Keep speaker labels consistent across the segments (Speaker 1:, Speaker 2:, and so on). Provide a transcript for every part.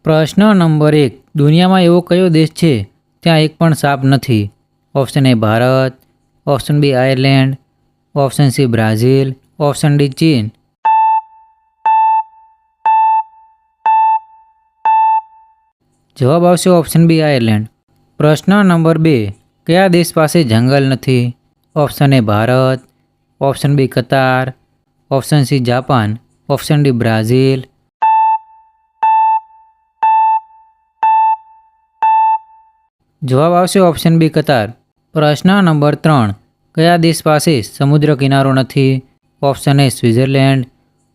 Speaker 1: પ્રશ્ન નંબર 1. દુનિયામાં એવો કયો દેશ છે ત્યાં એક પણ સાપ નથી? Option A Bharat, option B Ireland, option C Brazil, option D ચીન. જવાબ આવશે ઓપ્શન બી આયર્લેન્ડ. પ્રશ્ન નંબર 2. કયા દેશ પાસે જંગલ નથી? Option A Bharat, option B Qatar, option C Japan, option D Brazil. જવાબ આવશે ઓપ્શન બી કતાર. પ્રશ્ન નંબર 3. કયા દેશ પાસે સમુદ્ર કિનારો નથી? Option A Switzerland,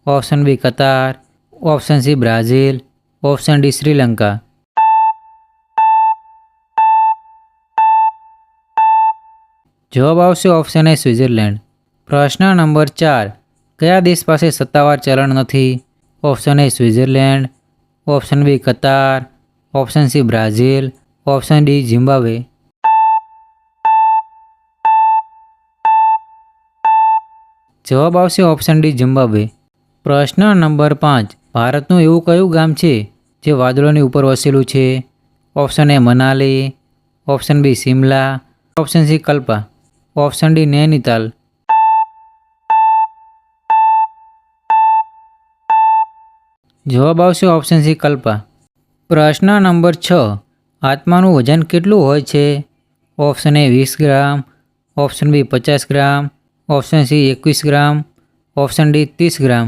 Speaker 1: option B Qatar, option C Brazil, option D Sri Lanka. જવાબ આવશે ઓપ્શન એ સ્વિટ્ઝરલેન્ડ. પ્રશ્ન નંબર 4. કયા દેશ પાસે સત્તાવાર ચલણ નથી? Option A Switzerland, option B Qatar, option C Brazil, option D Zimbabwe. જવાબ આવશે ઓપ્શન ડી ઝિમ્બાબ્વે. પ્રશ્ન નંબર 5. ભારતનું એવું કયું ગામ છે જે વાદળોની ઉપર વસેલું છે? Option A Manali, option B Shimla, option C Kalpa, option D Nainital. જવાબ આવશે ઓપ્શન સી કલ્પા. પ્રશ્ન નંબર 6. આત્માનું વજન કેટલું હોય છે? Option A 20 gram, option B 50 gram, option C 21 gram, option D 30 gram.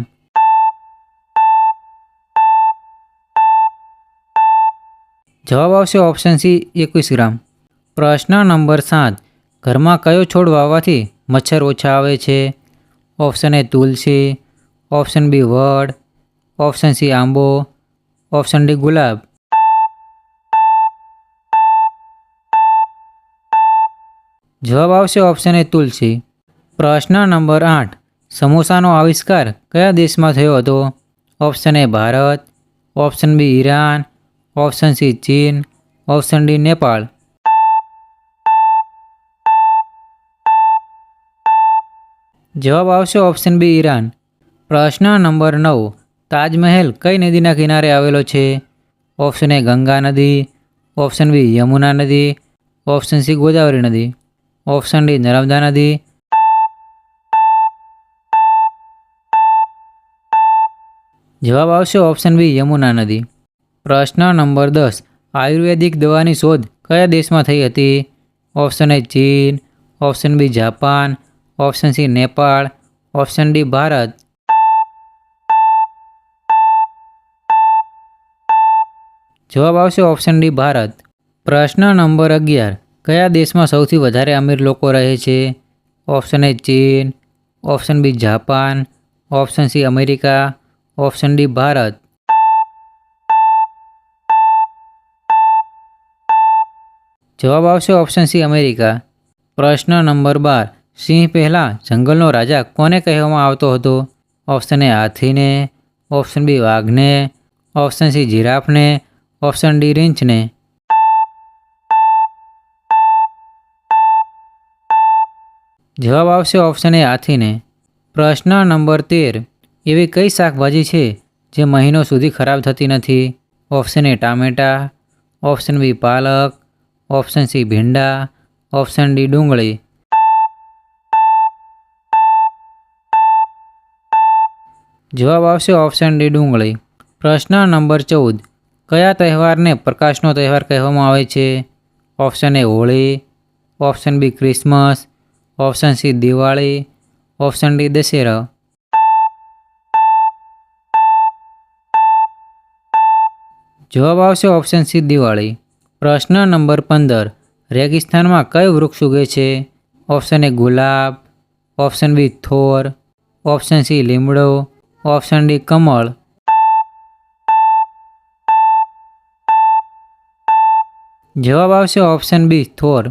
Speaker 1: જવાબ આવશે ઓપ્શન સી 21 ગ્રામ. પ્રશ્ન નંબર 7. ઘરમાં કયો છોડ વાવવાથી મચ્છર ઓછા આવે છે? ઓપ્શન એ તુલસી, ઓપ્શન બી વડ, ઓપ્શન સી આંબો, ઓપ્શન ડી ગુલાબ. જવાબ આવશે ઓપ્શન એ તુલસી. પ્રશ્ન નંબર 8. સમોસાનો આવિષ્કાર કયા દેશમાં થયો હતો? Option A Bharat, option B Iran, option C ચીન, ઓપ્શન ડી નેપાળ. જવાબ આવશે ઓપ્શન બી ઈરાન. પ્રશ્ન નંબર 9. તાજમહેલ કઈ નદીના કિનારે આવેલો છે? ઓપ્શન એ ગંગા નદી, ઓપ્શન બી યમુના નદી, ઓપ્શન સી ગોદાવરી નદી, ઓપ્શન ડી નર્મદા નદી. જવાબ આવશે ઓપ્શન બી યમુના નદી. પ્રશ્ન નંબર 10. આયુર્વેદિક દવાની શોધ કયા દેશમાં થઈ હતી? ઓપ્શન એ ચીન, option B Japan, option C Nepal, option D Bharat. જવાબ આવશે ઓપ્શન ડી ભારત. પ્રશ્ન નંબર 11. કયા દેશમાં સૌથી વધારે અમીર લોકો રહે છે? ઓપ્શન એ ચીન, option B Japan, option C America, option D Bharat. જવાબ આવશે ઓપ્શન સી અમેરિકા. પ્રશ્ન નંબર 12. સિંહ પહેલાં જંગલનો રાજા કોને કહેવામાં આવતો હતો? ઓપ્શન એ હાથીને, ઓપ્શન બી વાઘને, ઓપ્શન સી જીરાફને, ઓપ્શન ડી રીંછને. જવાબ આવશે ઓપ્શન એ હાથીને. પ્રશ્ન નંબર 13. એવી કઈ શાકભાજી છે જે મહિનો સુધી ખરાબ થતી નથી? ઓપ્શન એ ટામેટા, ઓપ્શન બી પાલક, ઓપ્શન સી ભીંડા, ઓપ્શન ડી ડુંગળી. જવાબ આવશે ઓપ્શન ડી ડુંગળી. પ્રશ્ન નંબર 14. કયા તહેવારને પ્રકાશનો તહેવાર કહેવામાં આવે છે? Option A Holi, option B Christmas, option C Diwali, option D Dussehra. જવાબ આવશે ઓપ્શન સી દિવાળી. પ્રશ્ન નંબર 15. રેગિસ્તાનમાં કયું વૃક્ષ ઉગે છે? ઓપ્શન એ ગુલાબ, ઓપ્શન બી થોર, ઓપ્શન સી લીમડો, ઓપ્શન ડી કમળ. જવાબ આવશે ઓપ્શન બી થોર.